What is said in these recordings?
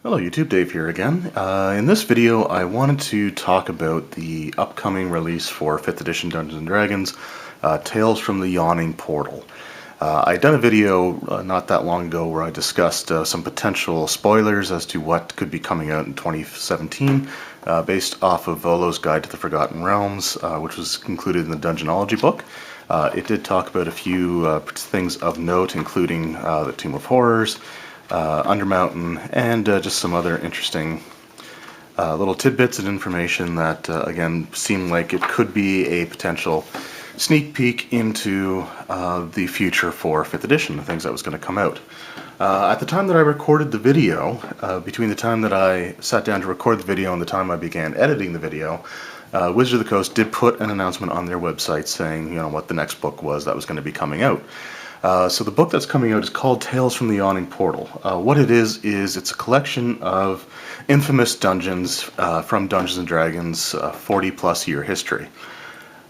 Hello YouTube, Dave here again. In this video I wanted to talk about the upcoming release for 5th edition Dungeons & Dragons, Tales from the Yawning Portal. I'd done a video not that long ago where I discussed some potential spoilers as to what could be coming out in 2017 based off of Volo's Guide to the Forgotten Realms, which was included in the Dungeonology book. It did talk about a few things of note, including the Tomb of Horrors, Undermountain, and just some other interesting little tidbits of information that, again, seem like it could be a potential sneak peek into the future for 5th edition, the things that was going to come out. At the time that I recorded the video, between the time that I sat down to record the video and the time I began editing the video, Wizards of the Coast did put an announcement on their website saying, what the next book was that was going to be coming out. So the book that's coming out is called Tales from the Yawning Portal. What it is it's a collection of infamous dungeons from Dungeons & Dragons' 40-plus year history.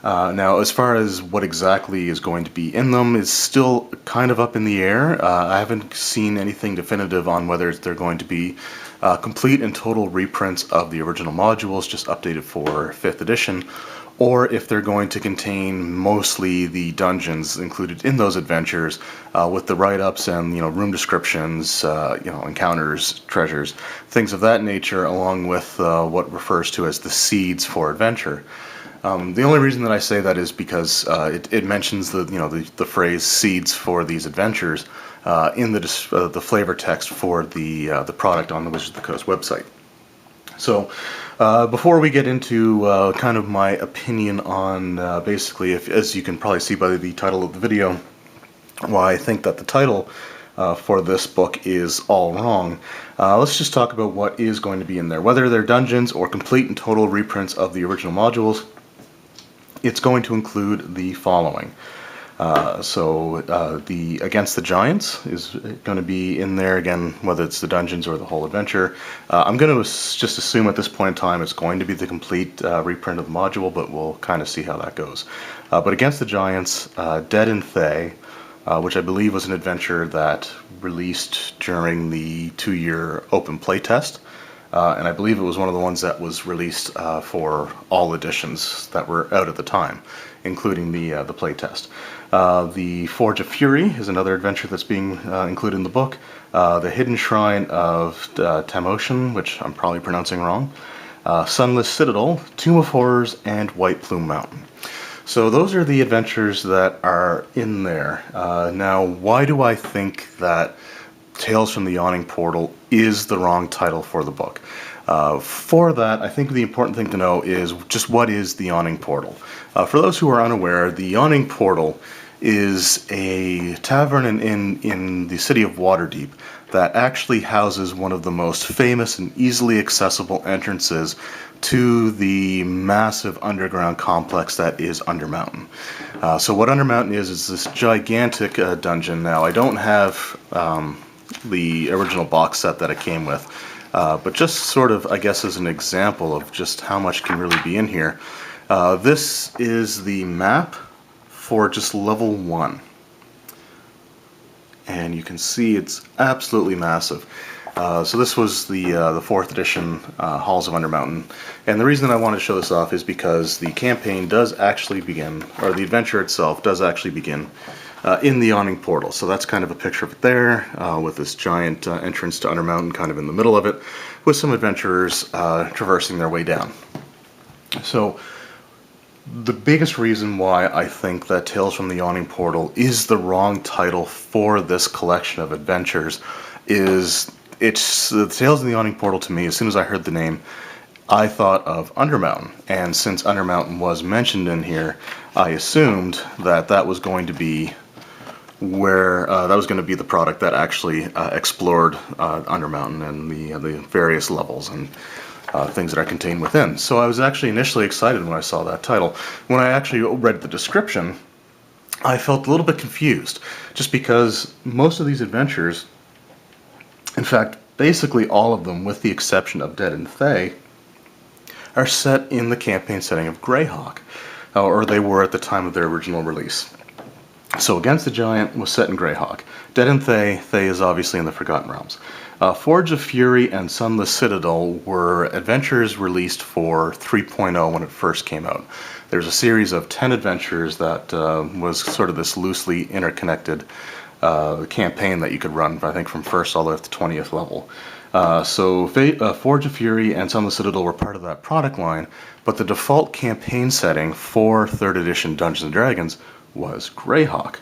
Now, as far as what exactly is going to be in them is still kind of up in the air. I haven't seen anything definitive on whether they're going to be complete and total reprints of the original modules, just updated for 5th edition, or if they're going to contain mostly the dungeons included in those adventures with the write-ups and room descriptions, encounters, treasures, things of that nature, along with what refers to as the seeds for adventure. The only reason that I say that is because it mentions the phrase "seeds for these adventures" in the flavor text for the product on the Wizards of the Coast website. So before we get into kind of my opinion on basically, as you can probably see by the title of the video, why I think that the title for this book is all wrong, let's just talk about what is going to be in there. Whether they're dungeons or complete and total reprints of the original modules, it's going to include the following. The Against the Giants is going to be in there again, whether it's the dungeons or the whole adventure. I'm going to just assume at this point in time it's going to be the complete reprint of the module, but we'll kind of see how that goes. But Against the Giants, Dead and Thay, which I believe was an adventure that released during the 2-year open playtest. And I believe it was one of the ones that was released for all editions that were out at the time, including the playtest. The Forge of Fury is another adventure that's being included in the book. The Hidden Shrine of Tamoshin, which I'm probably pronouncing wrong. Sunless Citadel, Tomb of Horrors, and White Plume Mountain. So those are the adventures that are in there. Now, why do I think that Tales from the Yawning Portal is the wrong title for the book? For that, I think the important thing to know is just what is the Yawning Portal. For those who are unaware, the Yawning Portal is a tavern in the city of Waterdeep that actually houses one of the most famous and easily accessible entrances to the massive underground complex that is Undermountain. So what Undermountain is this gigantic dungeon. Now, I don't have the original box set that it came with, but just sort of, I guess, as an example of just how much can really be in here. This is the map for just level 1, and you can see it's absolutely massive. So this was the 4th edition Halls of Undermountain, and the reason that I wanted to show this off is because the campaign does actually begin, or the adventure itself does actually begin in the Yawning Portal. So that's kind of a picture of it there, with this giant entrance to Undermountain kind of in the middle of it, with some adventurers traversing their way down. So the biggest reason why I think that Tales from the Yawning Portal is the wrong title for this collection of adventures is the Tales of the Yawning Portal. To me, as soon as I heard the name, I thought of Undermountain, and since Undermountain was mentioned in here, I assumed that that was going to be where that was going to be the product that actually explored Undermountain and the various levels and things that are contained within. So I was actually initially excited when I saw that title. When I actually read the description, I felt a little bit confused, just because most of these adventures, in fact, basically all of them, with the exception of Dead and Thay, are set in the campaign setting of Greyhawk, or they were at the time of their original release. So Against the Giant was set in Greyhawk. Dead and Thay is obviously in the Forgotten Realms. Forge of Fury and Sunless Citadel were adventures released for 3.0 when it first came out. There's a series of 10 adventures that was sort of this loosely interconnected campaign that you could run, I think, from first all the way up to 20th level. Forge of Fury and Sunless Citadel were part of that product line, but the default campaign setting for 3rd edition Dungeons & Dragons was Greyhawk.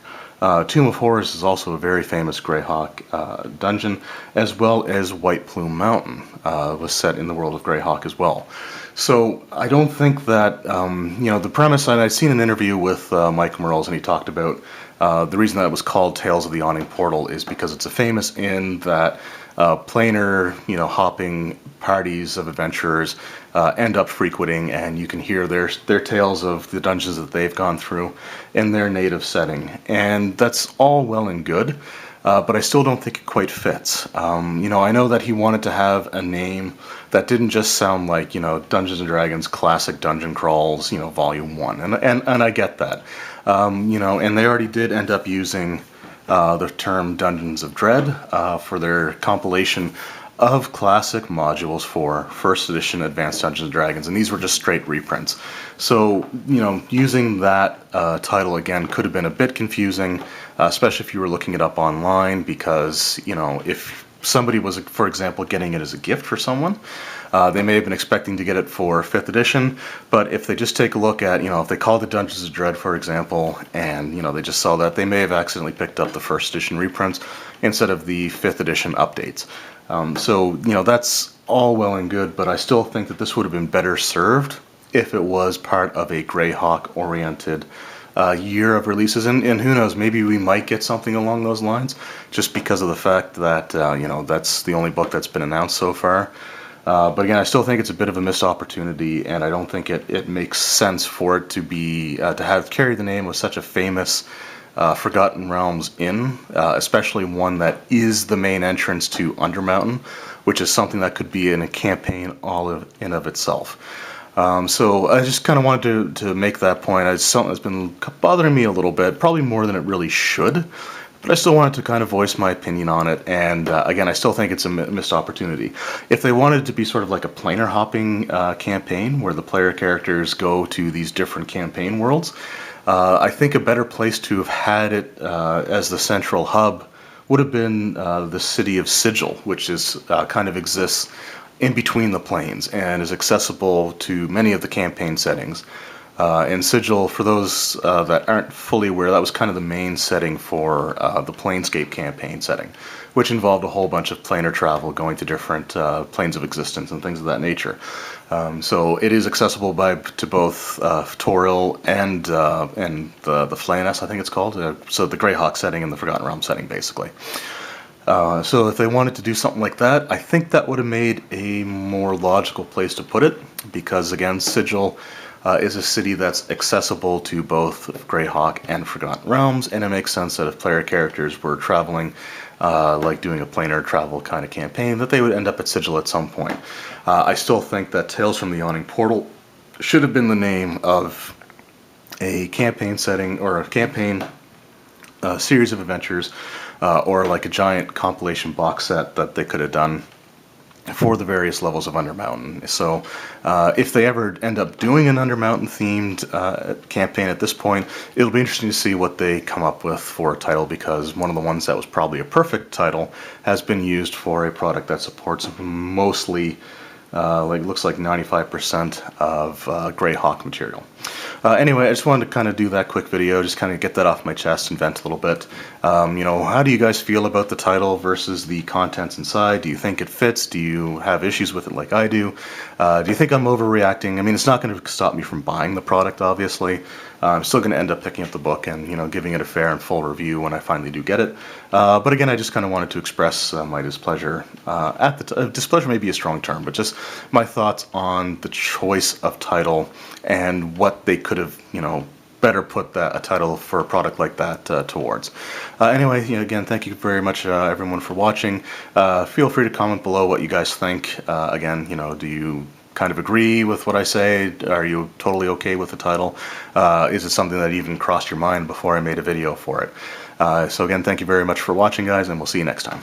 Tomb of Horrors is also a very famous Greyhawk dungeon, as well as White Plume Mountain was set in the world of Greyhawk as well. So I don't think that, the premise, and I'd seen an interview with Mike Merles, and he talked about the reason that it was called Tales of the Yawning Portal is because it's a famous inn that planar, hopping parties of adventurers end up frequenting, and you can hear their tales of the dungeons that they've gone through in their native setting. And that's all well and good, but I still don't think it quite fits. I know that he wanted to have a name that didn't just sound like, Dungeons & Dragons Classic Dungeon Crawls, Volume 1, and I get that. And they already did end up using the term Dungeons of Dread for their compilation of classic modules for 1st edition Advanced Dungeons & Dragons, and these were just straight reprints. So, using that title again could have been a bit confusing, especially if you were looking it up online, because, if somebody was, for example, getting it as a gift for someone, they may have been expecting to get it for 5th edition, but if they just take a look at, if they called it Dungeons of Dread, for example, and, they just saw that, they may have accidentally picked up the 1st edition reprints instead of the 5th edition updates. That's all well and good, but I still think that this would have been better served if it was part of a Greyhawk-oriented year of releases, and who knows, maybe we might get something along those lines, just because of the fact that, that's the only book that's been announced so far. But again, I still think it's a bit of a missed opportunity, and I don't think it makes sense for it to be, to have carry the name of such a famous Forgotten Realms inn, especially one that is the main entrance to Undermountain, which is something that could be in a campaign all in of itself. So I just kind of wanted to make that point. It's something that's been bothering me a little bit, probably more than it really should, but I still wanted to kind of voice my opinion on it, and again, I still think it's a missed opportunity. If they wanted it to be sort of like a planar hopping campaign, where the player characters go to these different campaign worlds, I think a better place to have had it as the central hub would have been the city of Sigil, which is kind of exists in between the planes and is accessible to many of the campaign settings. And Sigil, for those that aren't fully aware, that was kind of the main setting for the Planescape campaign setting, which involved a whole bunch of planar travel going to different planes of existence and things of that nature. So it is accessible to both Toril and the Flayness, I think it's called. So the Greyhawk setting and the Forgotten Realms setting, basically. So if they wanted to do something like that, I think that would have made a more logical place to put it, because again, Sigil is a city that's accessible to both Greyhawk and Forgotten Realms, and it makes sense that if player characters were traveling, like doing a planar travel kind of campaign, that they would end up at Sigil at some point. I still think that Tales from the Yawning Portal should have been the name of a campaign setting, or a campaign series of adventures, or like a giant compilation box set that they could have done for the various levels of Undermountain. So if they ever end up doing an Undermountain themed campaign at this point, it'll be interesting to see what they come up with for a title, because one of the ones that was probably a perfect title has been used for a product that supports mostly looks like 95% of Greyhawk material. Anyway, I just wanted to kind of do that quick video, just kind of get that off my chest and vent a little bit. How do you guys feel about the title versus the contents inside? Do you think it fits? Do you have issues with it like I do? Do you think I'm overreacting? I mean, it's not going to stop me from buying the product, obviously. I'm still going to end up picking up the book and, giving it a fair and full review when I finally do get it. But again, I just kind of wanted to express my displeasure. Displeasure may be a strong term, but just my thoughts on the choice of title and what they could have, better put a title for a product like that towards. Anyway, again, thank you very much, everyone, for watching. Feel free to comment below what you guys think. Again, do you kind of agree with what I say? Are you totally okay with the title? Is it something that even crossed your mind before I made a video for it? So again, thank you very much for watching, guys, and we'll see you next time.